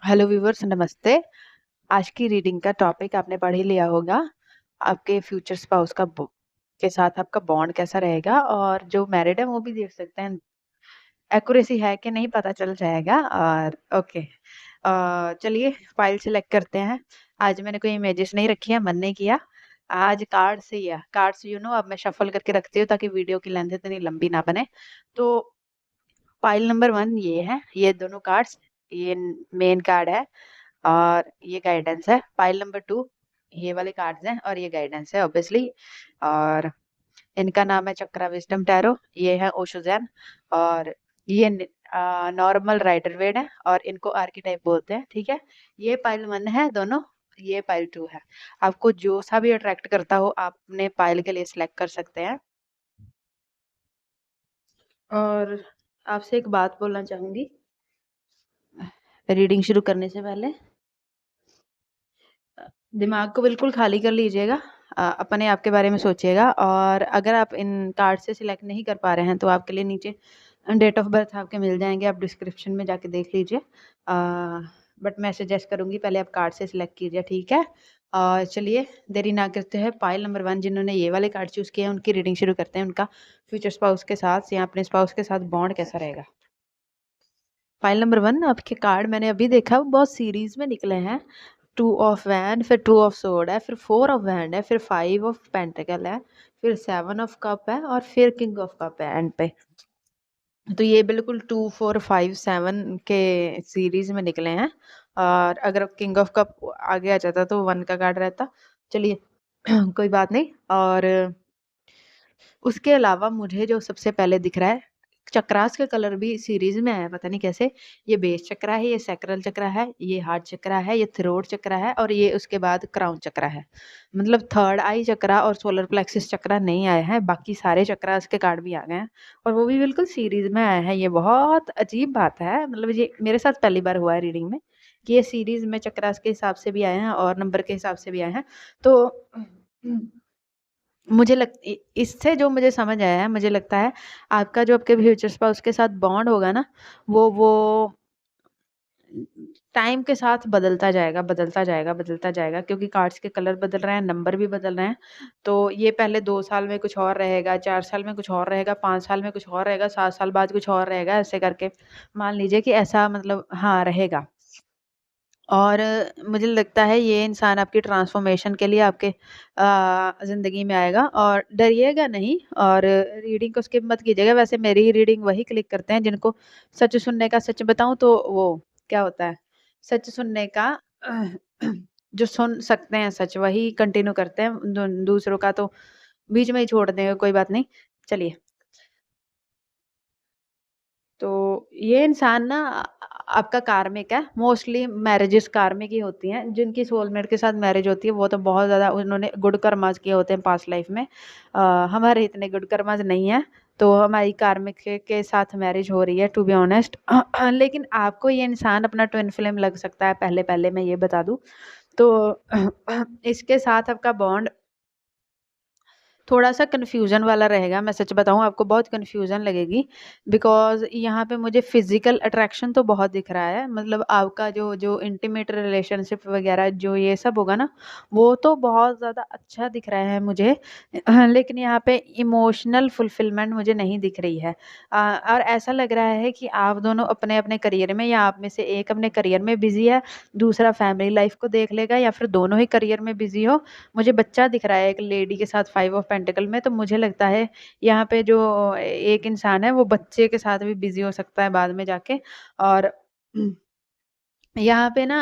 Hello viewers, नमस्ते। आज की रीडिंग का टॉपिक आपने पढ़ ही लिया होगा। आपके फ्यूचर स्पाउस के साथ आपका बॉन्ड कैसा रहेगा, और जो मैरिड है वो भी देख सकते हैं। एक्यूरेसी है कि नहीं पता चल जाएगा। और ओके, चलिए फाइल सिलेक्ट करते हैं। आज मैंने कोई इमेजेस नहीं रखी है, मन नहीं किया। आज कार्ड से ही है। कार्ड्स अब मैं शफल करके रखती हूँ ताकि वीडियो की लेंथ इतनी लंबी ना बने। तो फाइल नंबर 1 ये है, ये दोनों कार्ड्स, ये मेन कार्ड है और ये गाइडेंस है। फाइल नंबर 2 ये वाले कार्ड्स हैं और ये गाइडेंस है ऑब्वियसली। और इनका नाम है चक्रा विजडम टैरो। ये है ओशो ज़ेन। और ये नॉर्मल राइडर वेड है और इनको आर्किटाइप बोलते हैं। ठीक है, ये पाइल 1 है दोनों, ये पाइल 2 है। आपको जो सा भी अट्रैक्ट करता हो आप अपने पाइल के लिए सिलेक्ट कर सकते हैं। और आपसे एक बात बोलना चाहूंगी रीडिंग शुरू करने से पहले। दिमाग को बिल्कुल खाली कर लीजिएगा। अपने आप के बारे में सोचिएगा। और अगर आप इन कार्ड से सिलेक्ट नहीं कर पा रहे हैं तो आपके लिए नीचे डेट ऑफ बर्थ आपके मिल जाएंगे, आप डिस्क्रिप्शन में जाके देख लीजिए। बट मैं सजेस्ट करूंगी पहले आप कार्ड से सिलेक्ट कीजिए, ठीक है। चलिए देरी ना करते हैं, पाइल नंबर 1 जिन्होंने ये वाले कार्ड चूज़ किए हैं उनकी रीडिंग शुरू करते हैं। उनका फ्यूचर स्पाउस के साथ या अपने स्पाउस के साथ बॉन्ड कैसा रहेगा। फाइल नंबर 1 आपके कार्ड मैंने अभी देखा, वो बहुत सीरीज में निकले हैं। 2 ऑफ वैंड, फिर 2 ऑफ सोर्ड है, फिर 4 ऑफ वैंड है, फिर 5 ऑफ पेंटिकल है, फिर 7 ऑफ कप है और फिर किंग ऑफ कप है एंड पे। तो ये बिल्कुल 2 4 5 7 के सीरीज में निकले हैं। और अगर किंग ऑफ कप आगे आ जाता तो 1 का कार्ड रहता। चलिए कोई बात नहीं। और उसके अलावा मुझे जो सबसे पहले दिख रहा है, चक्रास के कलर भी सीरीज में आया, पता नहीं कैसे। ये बेस चक्रा है, ये सैक्रल चक्रा है, ये हार्ट चक्रा है, ये थ्रोट चक्रा है और ये उसके बाद क्राउन चक्रा है। मतलब थर्ड आई चक्रा और सोलर प्लेक्सिस चक्रा नहीं आया है, बाकी सारे चक्रास के कार्ड भी आ गए हैं और वो भी बिल्कुल सीरीज में आया है। ये बहुत अजीब बात है, मतलब ये मेरे साथ पहली बार हुआ है रीडिंग में कि ये सीरीज में चक्रास के हिसाब से भी आए हैं और नंबर के हिसाब से भी आए हैं। तो मुझे इससे जो मुझे समझ आया है, मुझे लगता है आपका जो आपके फ्यूचर स्पाउस के साथ बॉन्ड होगा ना, वो टाइम के साथ बदलता जाएगा, बदलता जाएगा, बदलता जाएगा, क्योंकि कार्ड्स के कलर बदल रहे हैं, नंबर भी बदल रहे हैं। तो ये पहले 2 साल में कुछ और रहेगा, 4 साल में कुछ और रहेगा, 5 साल में कुछ और रहेगा, 7 साल बाद कुछ और रहेगा, ऐसे करके मान लीजिए कि ऐसा मतलब हाँ रहेगा। और मुझे लगता है ये इंसान आपकी ट्रांसफॉर्मेशन के लिए आपके ज़िंदगी में आएगा और डरिएगा नहीं। और रीडिंग को स्किप मत कीजिएगा। वैसे मेरी रीडिंग वही क्लिक करते हैं जिनको सच सुनने का, सच बताऊं तो वो क्या होता है, सच सुनने का जो सुन सकते हैं सच वही कंटिन्यू करते हैं, दूसरों का तो बीच में ही छोड़ देंगे, कोई बात नहीं। चलिए, तो ये इंसान ना आपका कार्मिक है। मोस्टली मैरिजेस कार्मिक ही होती हैं, जिनकी सोलमेट के साथ मैरिज होती है वो तो बहुत ज़्यादा उन्होंने गुड कर्मास किए होते हैं पास्ट लाइफ में। हमारे इतने गुड कर्मास नहीं है, तो हमारी कार्मिक के साथ मैरिज हो रही है टू बी ऑनेस्ट। लेकिन आपको ये इंसान अपना ट्विन फ्लेम लग सकता है, पहले पहले मैं ये बता दूं। तो इसके साथ आपका बॉन्ड थोड़ा-सा कन्फ्यूज़न वाला रहेगा। मैं सच बताऊँ आपको बहुत कन्फ्यूज़न लगेगी, बिकॉज़ यहाँ पे मुझे फ़िज़िकल अट्रैक्शन तो बहुत दिख रहा है। मतलब आपका जो जो इंटीमेट रिलेशनशिप वग़ैरह जो ये सब होगा ना, वो तो बहुत ज़्यादा अच्छा दिख रहा है मुझे। लेकिन यहाँ पे इमोशनल फुलफ़िलमेंट मुझे नहीं दिख रही है। और ऐसा लग रहा है कि आप दोनों अपने-अपने करियर में, या आप में से एक अपने करियर में बिज़ी है, दूसरा फैमिली लाइफ़ को देख लेगा, या फिर दोनों ही करियर में बिज़ी हो। मुझे बच्चा दिख रहा है एक लेडी के साथ 5 ऑफ पेंटिकल में, तो मुझे लगता है यहाँ पे जो एक इंसान है वो बच्चे के साथ भी बिज़ी हो सकता है बाद में जाके। और यहाँ पे ना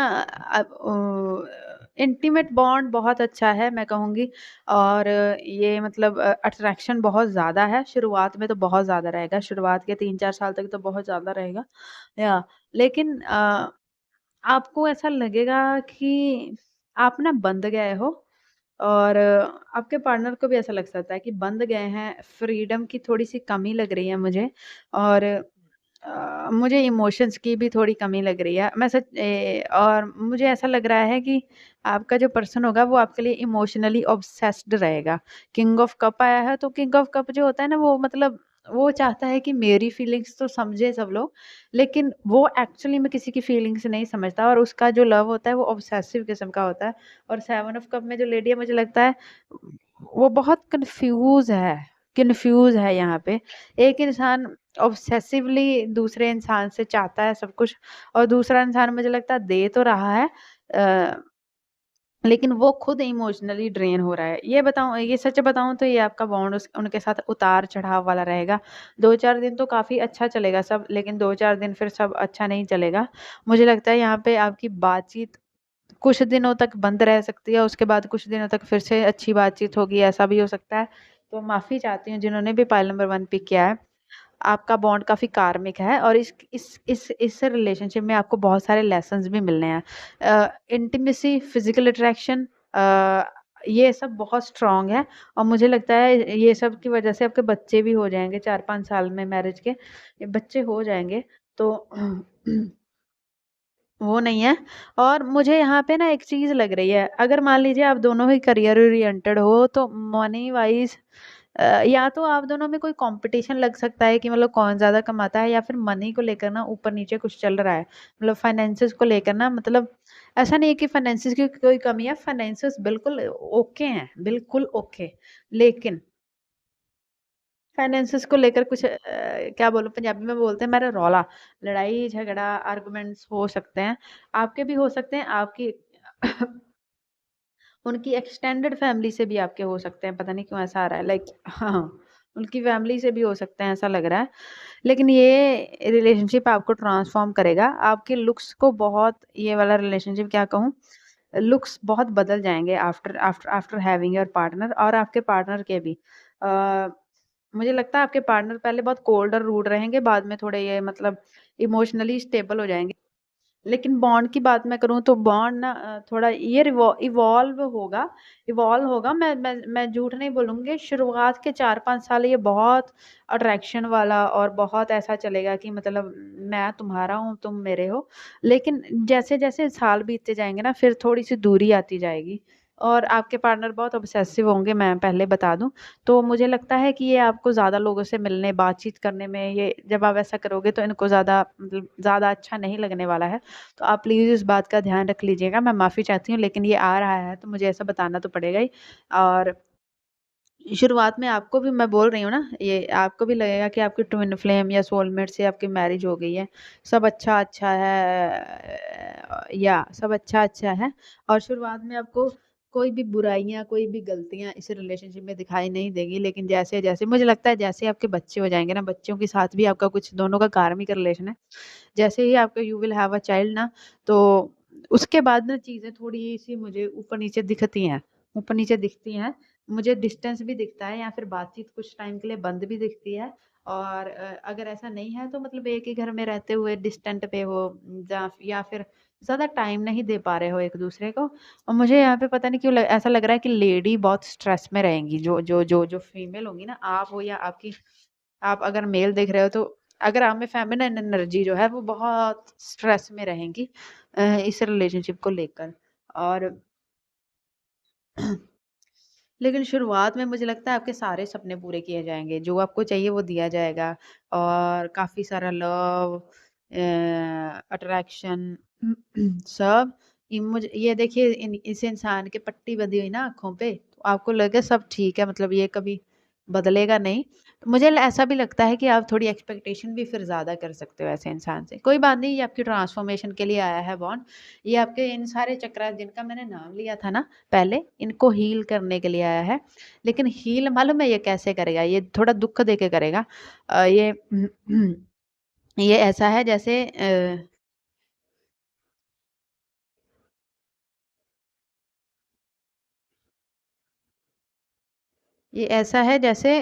इंटीमेट बॉन्ड बहुत अच्छा है मैं कहूँगी। और ये मतलब अट्रैक्शन बहुत ज़्यादा है, शुरुआत में तो बहुत ज़्यादा रहेगा, शुरुआत के 3-4 साल तक तो बहुत ज़्यादा रहेगा। या लेकिन आपको ऐसा लगेगा कि आप ना बंध गए हो। और आपके पार्टनर को भी ऐसा लग सकता है कि बंध गए हैं, फ्रीडम की थोड़ी-सी कमी लग रही है मुझे। और मुझे इमोशंस की भी थोड़ी कमी लग रही है। और मुझे ऐसा लग रहा है कि आपका जो पर्सन होगा वो आपके लिए इमोशनली ऑब्सेस्ड रहेगा। किंग ऑफ कप आया है, तो किंग ऑफ कप जो होता है ना वो मतलब वो चाहता है कि मेरी फीलिंग्स तो समझे सब लोग, लेकिन वो एक्चुअली में किसी की फीलिंग्स नहीं समझता और उसका जो लव होता है वो ऑब्सेसिव किस्म का होता है। और सेवन ऑफ कप में जो लेडी है मुझे लगता है वो बहुत कन्फ्यूज़ है यहाँ पे। एक इंसान ऑब्सेसिवली दूसरे इंसान से चाहता है सब कुछ और दूसरा इंसान मुझे लगता है दे तो रहा है अ, लेकिन वो खुद इमोशनली ड्रेन हो रहा है। ये सच बताऊँ तो ये आपका बॉन्ड उस उनके साथ उतार-चढ़ाव वाला रहेगा। 2-4 दिन तो काफ़ी अच्छा चलेगा सब, लेकिन 2-4 दिन फिर सब अच्छा नहीं चलेगा। मुझे लगता है यहाँ पे आपकी बातचीत कुछ दिनों तक बंद रह सकती है, उसके बाद कुछ दिनों तक फिर से अच्छी बातचीत होगी, ऐसा भी हो सकता है। तो माफ़ी चाहती हूँ जिन्होंने भी पाइल नंबर 1 पिक किया है। आपका बॉन्ड काफ़ी कार्मिक है और इस रिलेशनशिप में आपको बहुत सारे लेसन्स भी मिलने हैं। इंटीमेसी, फिज़िकल अट्रैक्शन ये सब बहुत स्ट्रॉन्ग है और मुझे लगता है ये सब की वज़ह से आपके बच्चे भी हो जाएँगे 4-5 साल में मैरिज के, ये बच्चे हो जाएँगे। तो वो नहीं है और मुझे यहाँ पे ना एक चीज़ लग रही है, अगर मान लीजिए आप दोनों ही करियर ओरिएंटेड हो तो मनी वाइज़ या तो आप दोनों में कोई कॉम्पिटिशन लग सकता है कि मतलब कौन ज़्यादा कमाता है या फिर मनी को लेकर ना ऊपर-नीचे कुछ चल रहा है। मतलब फाइनेंसेस को लेकर ना मतलब ऐसा नहीं है कि फाइनेंसेस की कोई कमी है, फाइनेंसेस बिल्कुल ओके हैं, बिल्कुल ओके। लेकिन फाइनेंसेस को लेकर कुछ क्या बोलूँ पंजाबी में बोलते हैं मेरा रौला, लड़ाई झगड़ा आर्गुमेंट्स हो सकते हैं। आपके भी हो सकते हैं, आपकी उनकी एक्सटेंडेड फैमिली से भी आपके हो सकते हैं, पता नहीं क्यों ऐसा आ रहा है लाइक हाँ, उनकी फैमिली से भी हो सकते हैं ऐसा लग रहा है। लेकिन ये रिलेशनशिप आपको ट्रांसफ़ॉर्म करेगा, आपके लुक्स को बहुत ये वाला रिलेशनशिप क्या कहूँ, लुक्स बहुत बदल जाएँगे after after after having your partner और आपके पार्टनर के भी। अ, मुझे लगता है आपके पार्टनर पहले बहुत कोल्ड और रूड रहेंगे, बाद में थोड़े ये मतलब इमोशनली स्टेबल हो जाएँगे। लेकिन बॉन्ड की बात मैं करूँ तो बॉन्ड ना थोड़ा ये इवॉल्व होगा मैं झूठ नहीं बोलूँगी शुरुआत के 4-5 साल ये बहुत अट्रैक्शन वाला और बहुत ऐसा चलेगा कि मतलब मैं तुम्हारा हूँ, तुम मेरे हो। लेकिन जैसे-जैसे साल बीतते जाएँगे ना फिर थोड़ी-सी दूरी आती जाएगी और आपके पार्टनर बहुत ऑब्सेसिव होंगे मैं पहले बता दूँ। तो मुझे लगता है कि ये आपको ज़्यादा लोगों से मिलने, बातचीत करने में ये जब आप ऐसा करोगे तो इनको ज़्यादा मतलब ज़्यादा अच्छा नहीं लगने वाला है। तो आप प्लीज़ इस बात का ध्यान रख लीजिएगा। मैं माफ़ी चाहती हूँ लेकिन ये आ रहा है तो मुझे ऐसा बताना तो पड़ेगा ही और शुरुआत में आपको भी मैं बोल रही हूँ ना, ये आपको भी लगेगा कि आपकी ट्विन फ्लेम या सोलमेट से आपकी मैरिज हो गई है। सब अच्छा-अच्छा है या सब अच्छा-अच्छा है और शुरुआत में आपको कोई भी बुराइयाँ, कोई भी गलतियाँ इस रिलेशनशिप में दिखाई नहीं देगी। लेकिन जैसे-जैसे मुझे लगता है जैसे आपके बच्चे हो जाएँगे ना, बच्चों के साथ भी आपका कुछ दोनों का कार्मिक रिलेशन है। जैसे ही आपका you will have a child ना, तो उसके बाद ना चीज़ें थोड़ी-सी मुझे ऊपर-नीचे दिखती हैं, ऊपर-नीचे दिखती हैं। मुझे डिस्टेंस भी दिखता है या फिर बातचीत कुछ टाइम के लिए बंद भी दिखती है और अगर ऐसा नहीं है तो मतलब एक ही घर में रहते हुए डिस्टेंट पे हो या फिर ज़्यादा टाइम नहीं दे पा रहे हो एक-दूसरे को और मुझे यहाँ पे पता नहीं क्यों ऐसा लग रहा है कि लेडी बहुत स्ट्रेस में रहेंगी जो फीमेल होंगी ना आप हो या आपकी आप अगर मेल देख रहे हो तो अगर आप में फेमिनिन एनर्जी जो है वो बहुत स्ट्रेस में रहेंगी इस रिलेशनशिप को लेकर और लेकिन शुरुआत में मुझे लगता है आपके सारे सपने पूरे किए जाएँगे, जो आपको चाहिए वो दिया जाएगा और काफ़ी सारा लव अट्रैक्शन सब ये देखिए इस इंसान के पट्टी बंधी हुई ना आँखों पे, तो आपको लगे सब ठीक है मतलब ये कभी बदलेगा नहीं। तो मुझे ऐसा भी लगता है कि आप थोड़ी एक्सपेक्टेशन भी फिर ज़्यादा कर सकते हो ऐसे इंसान से। कोई बात नहीं ये आपकी ट्रांसफॉर्मेशन के लिए आया है बॉन्ड। ये आपके इन सारे चक्र जिनका मैंने नाम लिया था ना पहले, इनको हील करने के लिए आया है। लेकिन हील मालूम है ये कैसे करेगा? ये थोड़ा दुःख देके करेगा। ये ये ऐसा है जैसे ये ऐसा है जैसे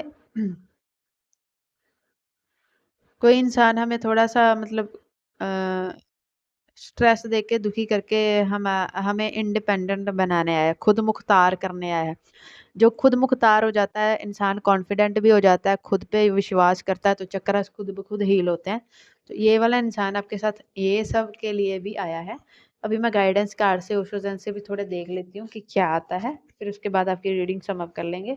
कोई इंसान हमें थोड़ा-सा मतलब अ, स्ट्रेस देके दुखी करके हमें इंडिपेंडेंट बनाने आया है, खुद मुख्तार करने आया है। जो खुद मुख्तार हो जाता है, इंसान कॉन्फिडेंट भी हो जाता है, खुद पे विश्वास करता है, तो चक्र खुद ब खुद हील होते हैं। तो ये वाला इंसान आपके साथ ये सब के लिए भी आया है। अभी मैं गाइडेंस कार्ड से, ओशोज़न से भी थोड़े देख लेती हूँ कि क्या आता है, फिर उसके बाद आपकी रीडिंग सम अप कर लेंगे।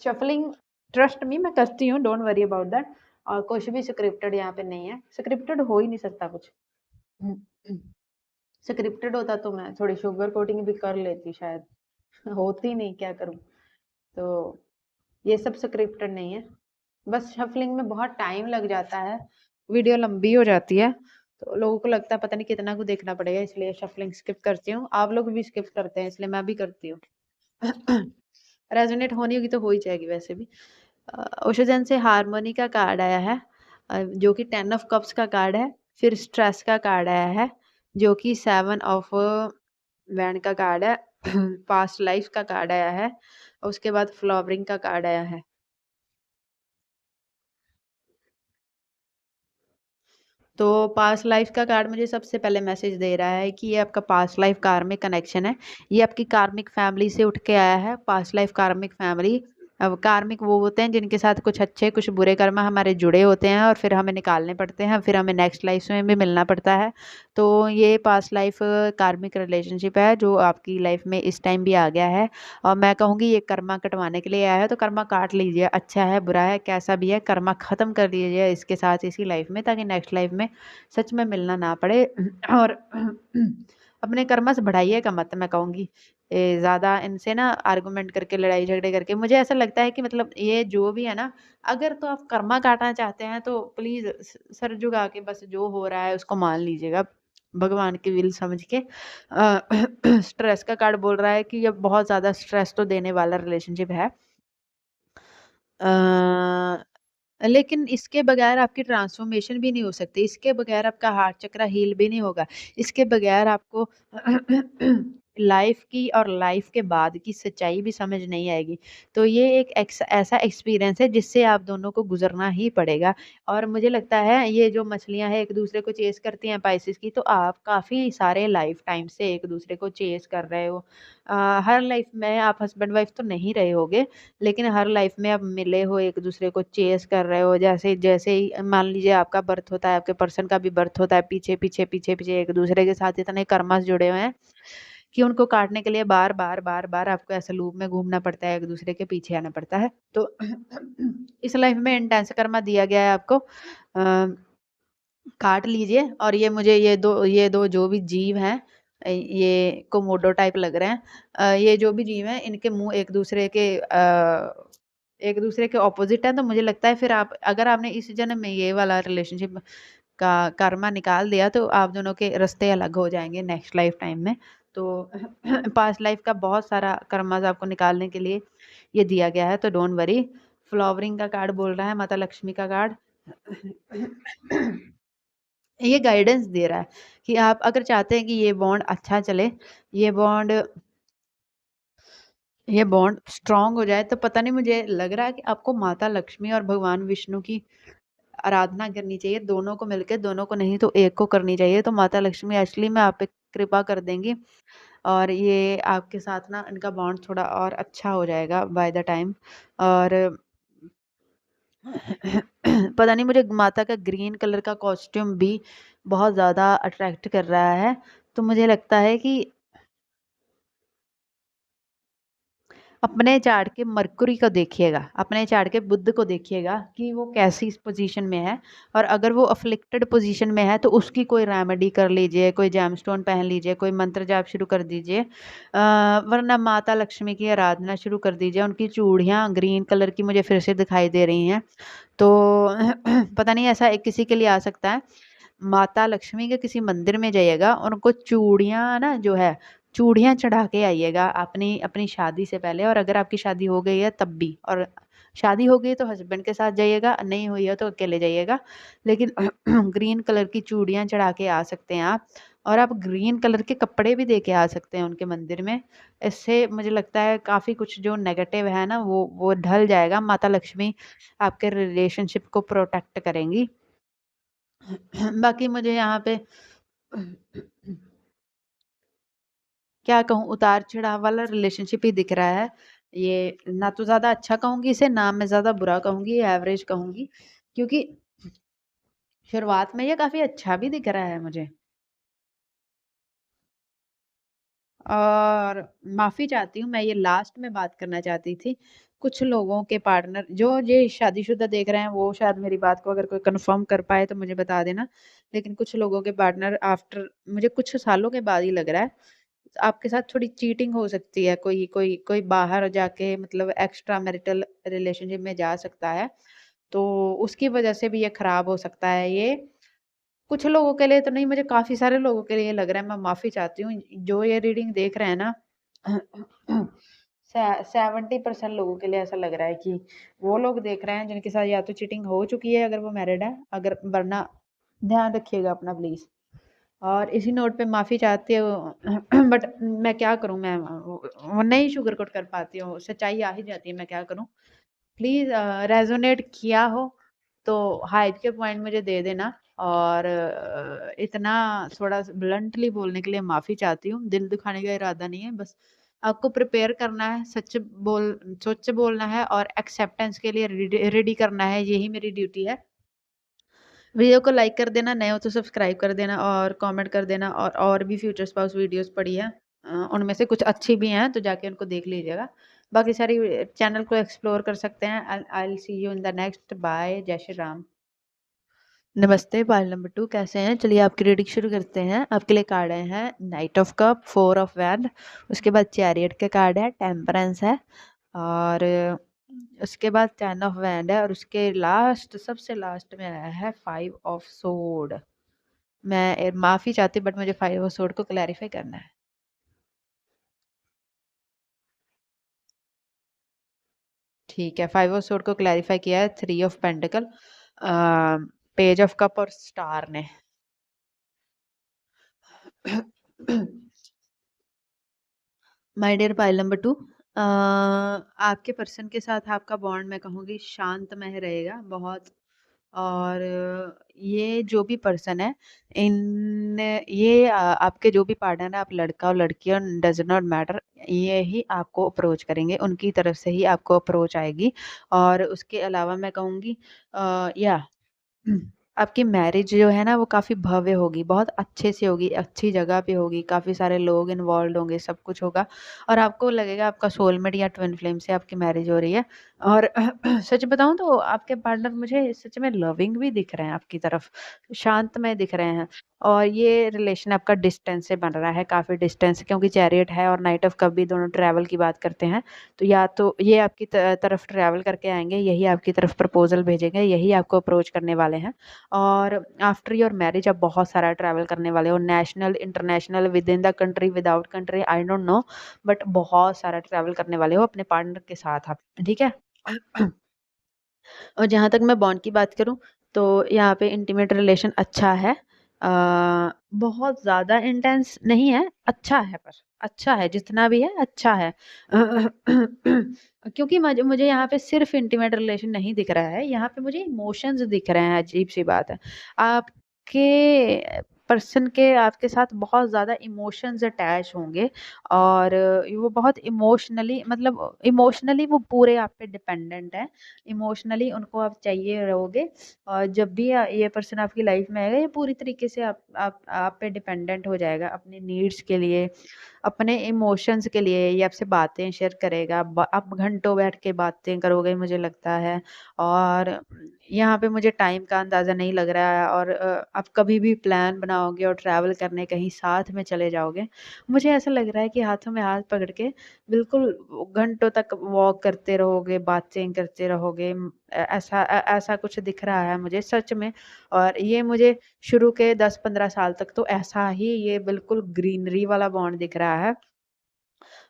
शफलिंग ट्रस्ट मी, मैं करती हूँ, डोंट वरी अबाउट दैट। और कुछ भी स्क्रिप्टेड यहाँ पे नहीं है, स्क्रिप्टेड हो ही नहीं सकता कुछ। स्क्रिप्टेड होता तो मैं थोड़ी शुगर कोटिंग भी कर लेती शायद। होती नहीं, क्या करूँ। तो ये सब स्क्रिप्टेड नहीं है, बस शफलिंग में बहुत टाइम लग जाता है, वीडियो लंबी हो जाती है, तो लोगों को लगता है पता नहीं कितना को देखना पड़ेगा, इसलिए शफलिंग स्किप करती हूँ। आप लोग भी स्किप करते हैं, इसलिए मैं भी करती हूँ। रेजोनेट होनी होगी तो हो ही जाएगी वैसे भी। ओशोजन से हारमोनी का कार्ड आया है, जो कि 10 ऑफ कप्स का कार्ड है। फिर स्ट्रेस का कार्ड आया है, जो कि 7 ऑफ वैंड का कार्ड है। पास्ट लाइफ का कार्ड आया है, उसके बाद फ्लावरिंग का कार्ड आया है। तो पास्ट लाइफ का कार्ड मुझे सबसे पहले मैसेज दे रहा है कि ये आपका पास्ट लाइफ कार्मिक कनेक्शन है। ये आपकी कार्मिक फैमिली से उठ के आया है, पास्ट लाइफ कार्मिक फैमिली। अब कार्मिक वो होते हैं जिनके साथ कुछ अच्छे कुछ बुरे कर्म हमारे जुड़े होते हैं और फिर हमें निकालने पड़ते हैं, फिर हमें नेक्स्ट लाइफ में भी मिलना पड़ता है। तो ये पास्ट लाइफ कार्मिक रिलेशनशिप है जो आपकी लाइफ में इस टाइम भी आ गया है। और मैं कहूँगी ये कर्मा कटवाने के लिए आया है, तो कर्मा काट लीजिए, अच्छा है बुरा है कैसा भी है, कर्मा ख़त्म कर दीजिए इसके साथ इसी लाइफ में, ताकि नेक्स्ट लाइफ में सच में मिलना ना पड़े। और अपने कर्मा से बढ़ाइएगा मत, मैं कहूँगी। ज़्यादा इनसे ना आर्गुमेंट करके, लड़ाई झगड़े करके, मुझे ऐसा लगता है कि मतलब ये जो भी है ना, अगर तो आप कर्मा काटना चाहते हैं तो प्लीज़ सर झुका के बस जो हो रहा है उसको मान लीजिएगा, भगवान की विल समझ के। स्ट्रेस का कार्ड बोल रहा है कि ये बहुत ज़्यादा स्ट्रेस तो देने वाला रिलेशनशिप है। अ, लेकिन इसके बगैर आपकी ट्रांसफॉर्मेशन भी नहीं हो सकती, इसके बगैर आपका हार्ट चक्र हील भी नहीं होगा, इसके बगैर आपको लाइफ की और लाइफ के बाद की सच्चाई भी समझ नहीं आएगी। तो ये एक ऐसा एक्सपीरियंस है जिससे आप दोनों को गुजरना ही पड़ेगा। और मुझे लगता है ये जो मछलियां हैं एक दूसरे को चेस करती हैं पाइसेस की, तो आप काफ़ी सारे लाइफ टाइम से एक दूसरे को चेस कर रहे हो। हर लाइफ में आप हस्बैंड वाइफ तो नहीं रहे होगे, लेकिन हर लाइफ में आप मिले हो, एक दूसरे को चेस कर रहे हो। जैसे जैसे ही मान लीजिए आपका बर्थ होता है, आपके पर्सन का भी बर्थ होता है, पीछे पीछे पीछे पीछे एक दूसरे के साथ इतने कर्मस जुड़े हुए हैं कि उनको काटने के लिए बार बार बार बार आपको ऐसे लूप में घूमना पड़ता है, एक दूसरे के पीछे आना पड़ता है। तो इस लाइफ में इंटेंस कर्मा दिया गया है आपको, काट लीजिए। और ये मुझे ये दो जो भी जीव हैं, ये कोमोडो टाइप लग रहे हैं। ये जो भी जीव हैं इनके मुंह एक दूसरे के ऑपोजिट है, तो मुझे लगता है फिर आप, अगर आपने इस जन्म में ये वाला रिलेशनशिप का कर्मा निकाल दिया, तो आप दोनों के रास्ते अलग हो जाएंगे नेक्स्ट लाइफ टाइम में। तो पास्ट लाइफ का बहुत सारा कर्माज आपको निकालने के लिए ये दिया गया है, तो डोंट वरी। फ्लावरिंग का कार्ड बोल रहा है, माता लक्ष्मी का कार्ड। ये गाइडेंस दे रहा है कि आप अगर चाहते हैं कि ये बॉन्ड ये बॉन्ड स्ट्रांग हो जाए, तो पता नहीं, मुझे लग रहा है कि आपको माता लक्ष्मी और भगवान विष्णु की आराधना करनी चाहिए, दोनों को मिलके, दोनों को नहीं तो एक को करनी चाहिए, तो माता लक्ष्मी एक्चुअली में आप पे कृपा कर देंगी और ये आपके साथ ना इनका बॉन्ड थोड़ा और अच्छा हो जाएगा बाय द टाइम। और पता नहीं, मुझे माता का ग्रीन कलर का कॉस्ट्यूम भी बहुत ज़्यादा अट्रैक्ट कर रहा है, तो मुझे लगता है कि अपने चार्ट के मरकुरी को देखिएगा, अपने चार्ट के बुध को देखिएगा कि वो कैसी इस पोजीशन में है। और अगर वो अफ्लिक्टेड पोजीशन में है तो उसकी कोई रेमेडी कर लीजिए, कोई जैमस्टोन पहन लीजिए, कोई मंत्र जाप शुरू कर दीजिए, वरना माता लक्ष्मी की आराधना शुरू कर दीजिए। उनकी चूड़ियाँ ग्रीन कलर की मुझे फिर से दिखाई दे रही हैं, तो पता नहीं ऐसा एक किसी के लिए आ सकता है। माता लक्ष्मी के किसी मंदिर में जाइएगा, उनको चूड़ियाँ ना जो है, चूड़ियाँ चढ़ा के आइएगा अपनी अपनी शादी से पहले, और अगर आपकी शादी हो गई है तब भी, और शादी हो गई तो हस्बैंड के साथ जाइएगा, नहीं हुई है तो अकेले जाइएगा, लेकिन ग्रीन कलर की चूड़ियाँ चढ़ा के आ सकते हैं आप। और आप ग्रीन कलर के कपड़े भी दे के आ सकते हैं उनके मंदिर में। इससे मुझे लगता है काफ़ी कुछ जो नेगेटिव है ना वो ढल जाएगा। माता लक्ष्मी आपके रिलेशनशिप को प्रोटेक्ट करेंगी। बाकी मुझे यहाँ पे क्या कहूँ, उतार चढ़ाव वाला रिलेशनशिप ही दिख रहा है। ये ना तो ज़्यादा अच्छा कहूँगी इसे, ना मैं ज़्यादा बुरा कहूँगी, एवरेज कहूँगी, क्योंकि शुरुआत में ये काफ़ी अच्छा भी दिख रहा है मुझे। और माफ़ी चाहती हूँ, मैं ये लास्ट में बात करना चाहती थी, कुछ लोगों के पार्टनर जो ये शादीशुदा देख रहे हैं वो शायद मेरी बात को अगर कोई कंफर्म कर पाए तो मुझे बता देना। लेकिन कुछ लोगों के पार्टनर आफ्टर मुझे कुछ सालों के बाद ही लग रहा है, आपके साथ थोड़ी चीटिंग हो सकती है। कोई कोई कोई बाहर जाके मतलब एक्स्ट्रा मैरिटल रिलेशनशिप में जा सकता है, तो उसकी वजह से भी ये खराब हो सकता है ये। कुछ लोगों के लिए तो नहीं, मुझे काफ़ी सारे लोगों के लिए लग रहा है, मैं माफ़ी चाहती हूँ। जो ये रीडिंग देख रहे हैं ना 70% लोगों के लिए ऐसा लग रहा है कि वो लोग देख रहे हैं जिनके साथ या तो चीटिंग हो चुकी है अगर वो मैरिड है, अगर वरना ध्यान रखिएगा अपना प्लीज़। और इसी नोट पे माफ़ी चाहती हूँ बट मैं क्या करूँ, मैं वो नहीं शुगर कोट कर पाती हूँ, सच्चाई आ ही जाती है, मैं क्या करूँ। प्लीज़ रेजोनेट किया हो तो हाइप के पॉइंट मुझे दे देना। और इतना थोड़ा ब्लंटली बोलने के लिए माफ़ी चाहती हूँ, दिल दुखाने का इरादा नहीं है, बस आपको प्रिपेयर करना है, सच बोलना है और एक्सेप्टेंस के लिए रेडी करना है, यही मेरी ड्यूटी है। वीडियो को लाइक कर देना, नए हो तो सब्सक्राइब कर देना और कमेंट कर देना। और भी फ्यूचर स्पाउस वीडियोस पड़ी है, उनमें से कुछ अच्छी भी हैं तो जाके उनको देख लीजिएगा। बाकी सारी चैनल को एक्सप्लोर कर सकते हैं। I will see you in the next. Bye, जय श्री राम। नमस्ते पाइल नंबर 2, कैसे हैं? चलिए आपकी रीडिंग शुरू करते हैं। आपके लिए कार्ड आए हैं night of cup, 4 of wand, उसके बाद चैरियट के कार्ड है, टेम्परेंस है, और उसके बाद 10 ऑफ वैंड है, और उसके लास्ट सबसे लास्ट में आया है 5 ऑफ सोर्ड। मैं माफ़ी चाहती बट मुझे 5 ऑफ सोर्ड को क्लैरिफाई करना है। ठीक है, 5 ऑफ सोर्ड को क्लैरिफाई किया है 3 of pentacle, page of cup और स्टार ने। माय डियर पाइल नंबर 2, आपके पर्सन के साथ आपका बॉन्ड मैं कहूँगी शांतमय रहेगा बहुत। और ये जो भी पर्सन है, इन ये आपके जो भी पार्टनर है, आप लड़का और लड़की और डज नॉट मैटर, ये ही आपको अप्रोच करेंगे, उनकी तरफ से ही आपको अप्रोच आएगी। और उसके अलावा मैं कहूँगी या आपकी मैरिज जो है ना वो काफ़ी भव्य होगी, बहुत अच्छे से होगी, अच्छी जगह पे होगी, काफ़ी सारे लोग इन्वॉल्व होंगे, सब कुछ होगा और आपको लगेगा आपका सोलमेट या ट्विन फ्लेम से आपकी मैरिज हो रही है। और सच बताऊँ तो आपके पार्टनर मुझे सच में लविंग भी दिख रहे हैं आपकी तरफ, शांतमय दिख रहे हैं। और ये रिलेशन आपका डिस्टेंस से बन रहा है, काफ़ी डिस्टेंस, क्योंकि चैरियट है और नाइट ऑफ कप भी, दोनों ट्रैवल की बात करते हैं। तो या तो ये आपकी तरफ ट्रैवल करके आएँगे, यही आपकी तरफ प्रपोज़ल भेजेंगे, यही आपको अप्रोच करने वाले हैं। और आफ्टर योर मैरिज आप बहुत सारा ट्रैवल करने वाले हो, national, international, with in the country, without country, I don't know, but बहुत सारा ट्रैवल करने वाले हो अपने पार्टनर के साथ आप, ठीक है? और जहाँ तक मैं बॉन्ड की बात करूँ, तो यहाँ पे इंटीमेट रिलेशन अच्छा है। बहुत ज़्यादा इंटेंस नहीं है, अच्छा है, पर अच्छा है, जितना भी है अच्छा है। क्योंकि मुझे यहाँ पे सिर्फ़ इंटीमेट रिलेशन नहीं दिख रहा है, यहाँ पे मुझे इमोशंस दिख रहे हैं, अजीब-सी बात है। आपके पर्सन के आपके साथ बहुत ज़्यादा इमोशंस अटैच होंगे और वो बहुत इमोशनली, मतलब इमोशनली वो पूरे आप पे डिपेंडेंट हैं। इमोशनली उनको आप चाहिए रहोगे और जब भी ये पर्सन आपकी लाइफ में आएगा, ये पूरी तरीके से आप पे डिपेंडेंट हो जाएगा अपनी नीड्स के लिए, अपने इमोशंस के लिए। ये आपसे बातें शेयर करेगा, आप घंटों बैठ के बातें करोगे मुझे लगता है। और यहाँ पे मुझे टाइम का अंदाज़ा नहीं लग रहा है। और आप कभी भी प्लान बनाओगे और ट्रैवल करने कहीं साथ में चले जाओगे, मुझे ऐसा लग रहा है कि हाथों में हाथ पकड़ के बिल्कुल घंटों तक वॉक करते रहोगे, बातें करते रहोगे। ऐसा कुछ दिख रहा है मुझे सच में। और ये मुझे शुरू के 10-15 साल तक तो ऐसा ही ये बिल्कुल ग्रीनरी वाला बॉन्ड दिख रहा है।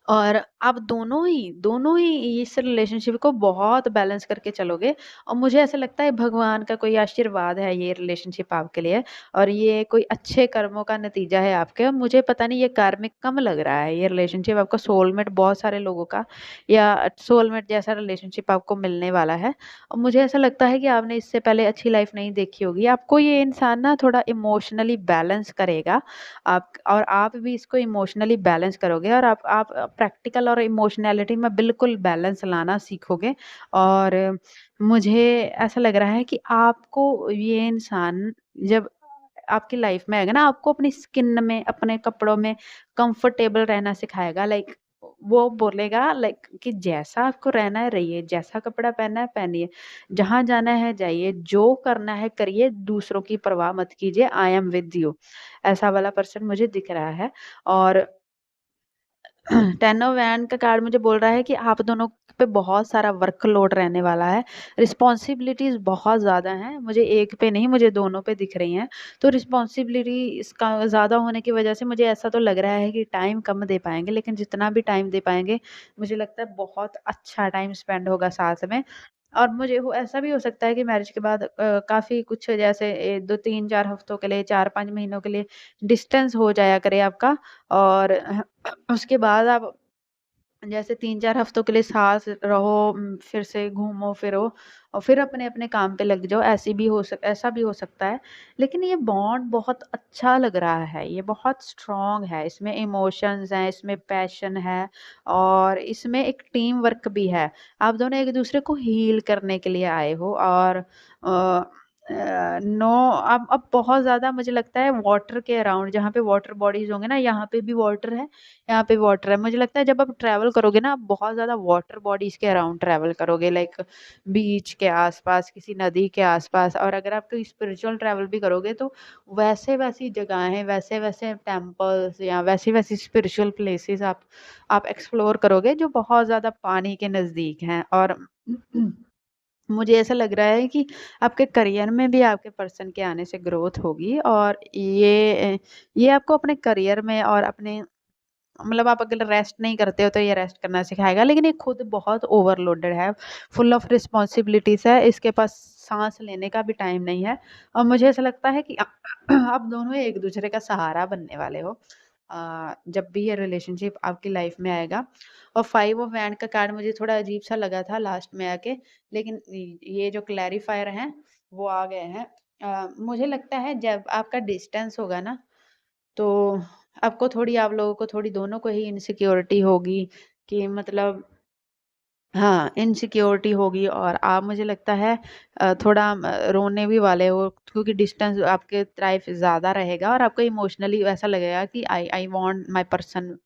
और आप दोनों ही इस रिलेशनशिप को बहुत बैलेंस करके चलोगे। और मुझे ऐसा लगता है भगवान का कोई आशीर्वाद है ये रिलेशनशिप आपके लिए, और ये कोई अच्छे कर्मों का नतीजा है आपके। और मुझे पता नहीं ये कार्मिक कम लग रहा है, ये रिलेशनशिप आपका सोलमेट बहुत सारे लोगों का, या सोलमेट जैसा रिलेशनशिप आपको मिलने वाला है। और मुझे ऐसा लगता है कि आपने इससे पहले अच्छी लाइफ नहीं देखी होगी। आपको ये इंसान ना थोड़ा इमोशनली बैलेंस करेगा, आप भी इसको इमोशनली बैलेंस करोगे, और आप प्रैक्टिकल और इमोशनैलिटी में बिल्कुल बैलेंस लाना सीखोगे। और मुझे ऐसा लग रहा है कि आपको ये इंसान जब आपकी लाइफ में आएगा ना, आपको अपनी स्किन में, अपने कपड़ों में कंफर्टेबल रहना सिखाएगा। लाइक वो बोलेगा लाइक कि जैसा आपको रहना है रहिए, जैसा कपड़ा पहनना है पहनिए, जहाँ जाना है जाइए, जो करना है करिए, दूसरों की परवाह मत कीजिए, आई एम विद यू। ऐसा वाला पर्सन मुझे दिख रहा है। और 10 ऑफ वैन का कार्ड मुझे बोल रहा है कि आप दोनों पे बहुत सारा वर्कलोड रहने वाला है। रिस्पॉन्सिबिलिटीज़ बहुत ज़्यादा हैं। मुझे एक पे नहीं, मुझे दोनों पे दिख रही हैं। तो रिस्पॉन्सिबिलिटी इसका ज़्यादा होने की वजह से मुझे ऐसा तो लग रहा है कि टाइम कम दे पाएँगे, लेकिन जितना भी टाइम दे पाएँगे, मुझे लगता है बहुत अच्छा टाइम स्पेंड होगा साथ में। और मुझे हो ऐसा भी हो सकता है कि मैरिज के बाद काफ़ी कुछ जैसे 2, 3, 4 हफ्तों के लिए, 4-5 महीनों के लिए डिस्टेंस हो जाया करे आपका। और उसके बाद आप जैसे 3-4 हफ्तों के लिए साथ रहो, फिर से घूमो-फिरो और फिर अपने-अपने काम पे लग जाओ, ऐसा भी हो सकता है। लेकिन ये बॉन्ड बहुत अच्छा लग रहा है, ये बहुत स्ट्रॉन्ग है, इसमें इमोशंस हैं, इसमें पैशन है और इसमें एक टीम वर्क भी है। आप दोनों एक-दूसरे को हील करने के लिए आए हो। और नो, अब बहुत ज़्यादा मुझे लगता है वाटर के अराउंड, जहाँ पे वाटर बॉडीज़ होंगे ना, यहाँ पे भी वाटर है, यहाँ पे वाटर है। मुझे लगता है जब आप ट्रैवल करोगे ना, आप बहुत ज़्यादा वाटर बॉडीज़ के अराउंड ट्रैवल करोगे, लाइक बीच के आस-पास, किसी नदी के आस-पास। और अगर आप कोई स्पिरिचुअल ट्रैवल भी करोगे तो वैसे-वैसी जगहें, वैसे-वैसे टेम्पल्स या वैसी-वैसी स्पिरिचुअल प्लेसेस आप एक्सप्लोर करोगे जो बहुत ज़्यादा पानी के नज़दीक हैं। और मुझे ऐसा लग रहा है कि आपके करियर में भी आपके पर्सन के आने से ग्रोथ होगी। और ये आपको अपने करियर में और अपने मतलब आप अगर रेस्ट नहीं करते हो तो ये रेस्ट करना सिखाएगा, लेकिन ये खुद बहुत ओवरलोडेड है, फुल ऑफ रिस्पॉन्सिबिलिटीज़ है, इसके पास साँस लेने का भी टाइम नहीं है। और मुझे ऐसा लगता है कि आप दोनों एक-दूसरे का सहारा बनने वाले हो जब भी ये रिलेशनशिप आपकी लाइफ में आएगा। और 5 ऑफ हैंड का कार्ड मुझे थोड़ा अजीब-सा लगा था लास्ट में आके, लेकिन ये जो क्लैरिफायर हैं, वो आ गए हैं। मुझे लगता है जब आपका डिस्टेंस होगा ना, तो आप लोगों को थोड़ी दोनों को ही इनसिक्योरिटी होगी कि मतलब हाँ, इनसिक्योरिटी होगी। और आप मुझे लगता है थोड़ा रोने भी वाले हो, क्योंकि डिस्टेंस आपके तरफ ज़्यादा रहेगा और आपको इमोशनली ऐसा लगेगा कि I I want my person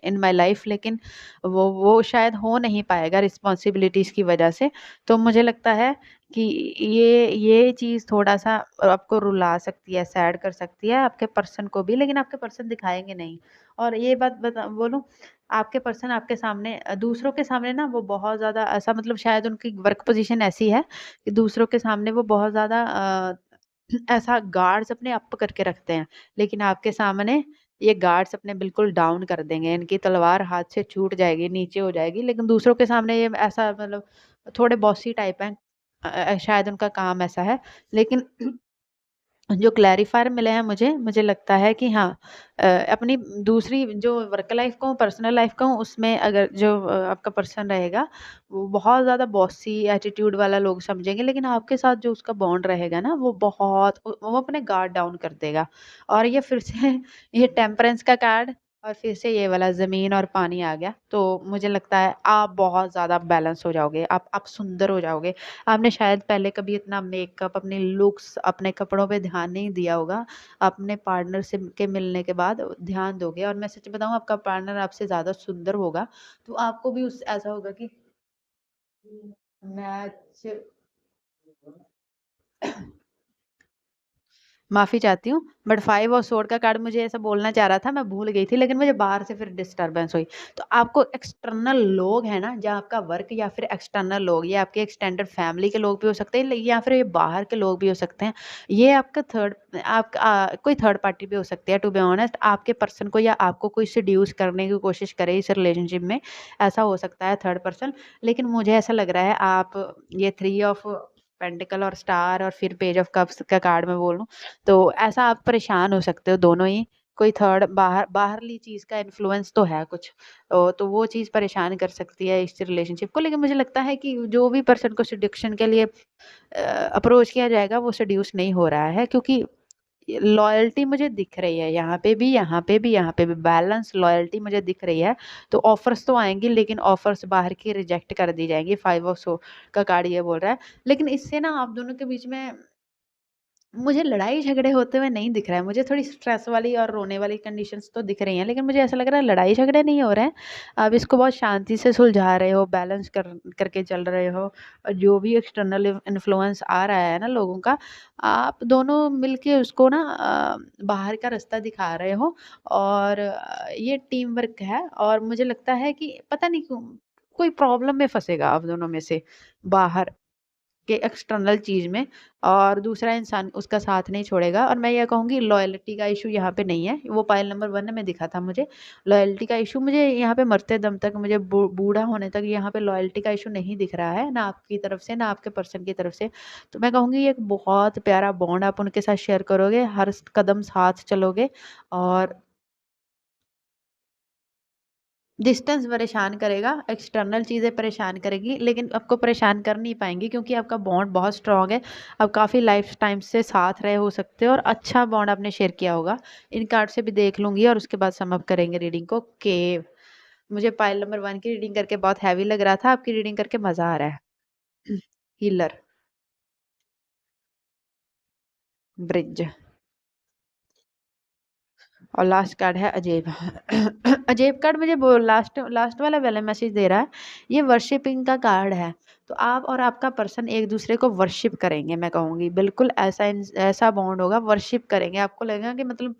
in my life, लेकिन वो शायद हो नहीं पाएगा रिस्पॉन्सिबिलिटीज़ की वजह से। तो मुझे लगता है कि ये चीज़ थोड़ा-सा आपको रुला सकती है, सैड कर सकती है आपके पर्सन को भी, लेकिन आपके पर्सन दिखाएँगे नहीं। और ये बात बोलूँ, आपके पर्सन आपके सामने दूसरों के सामने ना वो बहुत ज़्यादा ऐसा, मतलब शायद उनकी वर्क पोज़ीशन ऐसी है कि दूसरों के सामने वो बहुत ज़्यादा ऐसा गार्ड्स अपने अप करके रखते हैं, लेकिन आपके सामने ये गार्ड्स अपने बिल्कुल डाउन कर देंगे, इनकी तलवार हाथ से छूट जाएगी, नीचे हो जाएगी, लेकिन दूसरों के सामने ये ऐसा, मतलब थोड़े बॉसी टाइप हैं। शायद उनका काम ऐसा है। लेकिन जो क्लैरिफ़ायर मिले हैं मुझे लगता है कि हाँ, अपनी दूसरी जो वर्क लाइफ़ कहूँ, पर्सनल लाइफ़ कहूँ, उसमें अगर जो आपका पर्सन रहेगा, वो बहुत ज़्यादा बॉसी एटीट्यूड वाला लोग समझेंगे, लेकिन आपके साथ जो उसका बॉन्ड रहेगा ना, वो बहुत वो अपने गार्ड डाउन कर देगा। और ये फिर से ये टेम्परेंस का कार्ड और फिर से ये वाला ज़मीन और पानी आ गया। तो मुझे लगता है आप बहुत ज़्यादा बैलेंस हो जाओगे, आप सुंदर हो जाओगे। आपने शायद पहले कभी इतना मेकअप, अपनी लुक्स, अपने कपड़ों पे ध्यान नहीं दिया होगा। अपने पार्टनर से के मिलने के बाद ध्यान दोगे, और मैं सच बताऊँ, आपका पार्टनर आपसे ज़्यादा सुंदर होगा, तो आपको भी उस ऐसा होगा कि मैच माफ़ी चाहती हूँ, बट 5 और स्वॉर्ड का कार्ड मुझे ऐसा बोलना चाह रहा था, मैं भूल गई थी, लेकिन मुझे बाहर से फिर डिस्टर्बेंस हुई। तो आपको एक्सटर्नल लोग हैं ना, जहाँ आपका वर्क या फिर एक्सटर्नल लोग, ये आपके एक्सटेंडेड फैमिली के लोग भी हो सकते हैं, या फिर ये बाहर के लोग भी हो सकते हैं। ये आपका कोई थर्ड पार्टी भी हो सकती है, टू बी ऑनेस्ट। आपके पर्सन को या आपको कोई सेड्यूस करने की कोशिश करे इस रिलेशनशिप में, ऐसा हो सकता है थर्ड पर्सन। लेकिन मुझे ऐसा लग रहा है आप ये 3 ऑफ पेंटिकल और स्टार और फिर पेज ऑफ कप्स का कार्ड मैं बोलूँ, तो ऐसा आप परेशान हो सकते हो दोनों ही। कोई थर्ड बाहरली चीज़ का इन्फ्लुएंस तो है कुछ, तो वो चीज़ परेशान कर सकती है इस रिलेशनशिप को। लेकिन मुझे लगता है कि जो भी पर्सन को सेडक्शन के लिए अप्रोच किया जाएगा, वो सेड्यूस नहीं हो रहा है, क्योंकि लॉयल्टी मुझे दिख रही है यहाँ पे भी, यहाँ पे भी, यहाँ पे भी बैलेंस लॉयल्टी मुझे दिख रही है। तो ऑफर्स तो आएँगी, लेकिन ऑफर्स बाहर की रिजेक्ट कर दी जाएँगी। 5 ऑफ सो का कार्ड ये बोल रहा है। लेकिन इससे ना आप दोनों के बीच में मुझे लड़ाई झगड़े होते हुए नहीं दिख रहा है, मुझे थोड़ी स्ट्रेस वाली और रोने वाली कंडीशंस तो दिख रही हैं, लेकिन मुझे ऐसा लग रहा है लड़ाई झगड़े नहीं हो रहे हैं। आप इसको बहुत शांति से सुलझा रहे हो, बैलेंस करके चल रहे हो, और जो भी एक्सटर्नल इन्फ्लुएंस आ रहा है ना लोगों का, आप दोनों मिलके उसको ना बाहर का रास्ता दिखा रहे हो। और ये टीम वर्क है, और मुझे लगता है कि पता नहीं क्यों कोई प्रॉब्लम में फँसेगा आप दोनों में से बाहर के एक्सटर्नल चीज़ में, और दूसरा इंसान उसका साथ नहीं छोड़ेगा। और मैं ये कहूँगी लॉयल्टी का इश्यू यहाँ पे नहीं है, वो पाइल नंबर 1 में दिखा था मुझे। लॉयल्टी का इश्यू मुझे यहाँ पे मरते दम तक, मुझे बूढ़ा होने तक यहाँ पे लॉयल्टी का इश्यू नहीं दिख रहा है, ना आपकी तरफ से, ना आपके पर्सन की तरफ से। तो मैं कहूँगी ये एक बहुत प्यारा बॉन्ड आप उनके साथ शेयर करोगे, हर कदम साथ चलोगे। और डिस्टेंस परेशान करेगा, एक्सटर्नल चीज़ें परेशान करेगी, लेकिन आपको परेशान कर नहीं पाएँगी, क्योंकि आपका बॉन्ड बहुत स्ट्रॉन्ग है। आप काफ़ी लाइफ टाइम से साथ रहे हो सकते हो, और अच्छा बॉन्ड आपने शेयर किया होगा। इन कार्ड से भी देख लूँगी और उसके बाद सम अप करेंगे रीडिंग को। ओके, मुझे पाइल नंबर 1 की रीडिंग करके बहुत हैवी लग रहा था, आपकी रीडिंग करके मज़ा आ रहा है। हीलर, ब्रिज, और लास्ट कार्ड है अजेब। अजेब कार्ड मुझे वो लास्ट लास्ट वाला मैसेज दे रहा है, ये वर्शिपिंग का कार्ड है। तो आप और आपका पर्सन एक दूसरे को वर्शिप करेंगे, मैं कहूँगी बिल्कुल ऐसा ऐसा बॉन्ड होगा, वर्शिप करेंगे। आपको लगेगा कि मतलब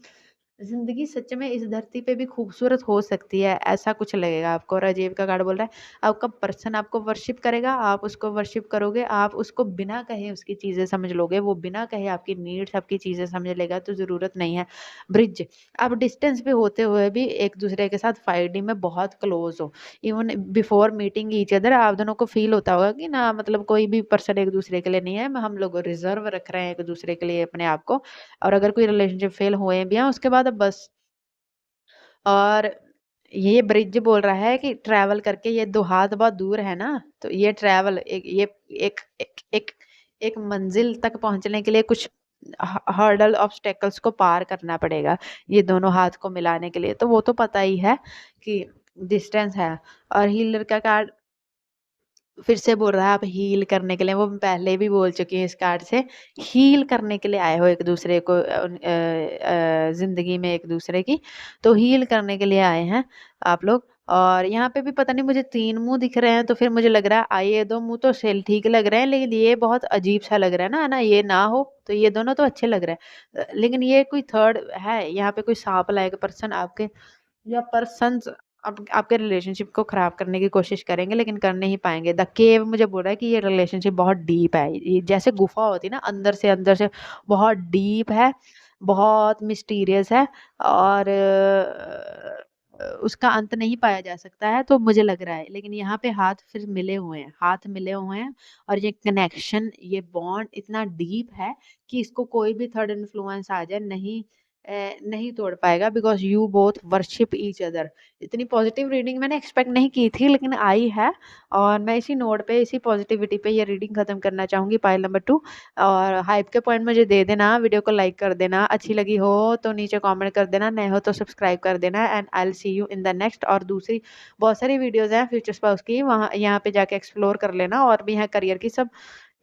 ज़िंदगी सच में इस धरती पे भी खूबसूरत हो सकती है, ऐसा कुछ लगेगा आपको। और अजेब का कार्ड बोल रहा है आपका पर्सन आपको वर्शिप करेगा, आप उसको वर्शिप करोगे, आप उसको बिना कहे उसकी चीज़ें समझ लोगे, वो बिना कहे आपकी नीड्स, आपकी चीज़ें समझ लेगा, तो ज़रूरत नहीं है। ब्रिज, आप डिस्टेंस पे होते हुए भी एक-दूसरे के साथ फाइटिंग में बहुत क्लोज़ हो। Even before meeting each other आप दोनों को फ़ील होता होगा कि ना, मतलब कोई भी पर्सन एक-दूसरे के लिए नहीं है, हम लोग रिज़र्व रख रहे हैं एक-दूसरे के लिए अपने आप को। और अगर कोई रिलेशनशिप फेल हुए भी हैं उसके बाद अब बस। और ये ब्रिज बोल रहा है कि ट्रैवल करके, ये 2 हाथ बहुत दूर है ना, तो ये ट्रैवल एक एक एक एक मंज़िल तक पहुँचने के लिए कुछ हर्डल ऑब्स्टेकल्स को पार करना पड़ेगा, ये दोनों हाथ को मिलाने के लिए। तो वो तो पता ही है कि डिस्टेंस है। और हीलर का कार्ड फिर से बोल रहा है आप हील करने के लिए, वो मैं पहले भी बोल चुकी हूँ इस कार्ड से, हील करने के लिए आए हो एक-दूसरे को, ज़िंदगी में एक-दूसरे की, तो हील करने के लिए आए हैं आप लोग। और यहाँ पे भी पता नहीं मुझे 3 मुँह दिख रहे हैं, तो फिर मुझे लग रहा है ये 2 मुँह तो सेल ठीक लग रहे हैं, लेकिन ये बहुत अजीब-सा लग रहा है ना, ये ना हो, तो ये दोनों तो अच्छे लग रहे हैं। लेकिन ये कोई थर्ड है, यहाँ पे कोई सांप लाइक पर्सन आपके, या पर्सन्स आपके रिलेशनशिप को खराब करने की कोशिश करेंगे, लेकिन कर नहीं पाएँगे। द केव मुझे बोल रहा है कि ये रिलेशनशिप बहुत डीप है। ये जैसे गुफ़ा होती है ना, अंदर से बहुत डीप है, बहुत मिस्टीरियस है, और उसका अंत नहीं पाया जा सकता है, तो मुझे लग रहा है। लेकिन यहाँ पे हाथ फिर मिले हुए हैं, हाथ मिले हुए हैं, और ये कनेक्शन, ये बॉन्ड इतना डीप है कि इसको कोई भी थर्ड इन्फ्लुएंस आ जाए, नहीं तोड़ पाएगा, because you both worship each other. इतनी पॉजिटिव रीडिंग मैंने एक्सपेक्ट नहीं की थी, लेकिन आई है। और मैं इसी नोट पे, इसी पॉजिटिविटी पे ये रीडिंग खत्म करना चाहूँगी, पाइल नंबर 2। और हाइप के पॉइंट मुझे दे देना, वीडियो को लाइक कर देना, अच्छी लगी हो तो नीचे कमेंट कर देना, नए हो तो सब्सक्राइब कर देना, and I will see you in the next. और दूसरी बहुत सारी वीडियोज़ हैं फ्यूचर स्पाउस की, वहाँ यहाँ पे जाके एक्सप्लोर कर लेना, और भी हैं करियर की, सब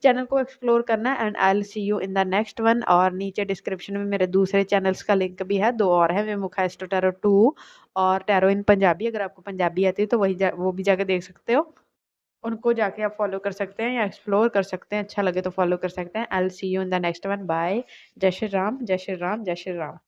चैनल को एक्सप्लोर करना। And I will see you in the next one. और नीचे डिस्क्रिप्शन में मेरे दूसरे चैनल्स का लिंक भी है, 2 और हैं, विमुखा एस्ट्रो टैरो 2 और टैरो इन पंजाबी। अगर आपको पंजाबी आती है तो वो भी जाके देख सकते हो, उनको जाके आप फॉलो कर सकते हैं या एक्सप्लोर कर सकते हैं, अच्छा लगे तो फॉलो कर सकते हैं। I will see you in the next one. Bye. जय श्री राम, जय श्री राम, जय श्री राम।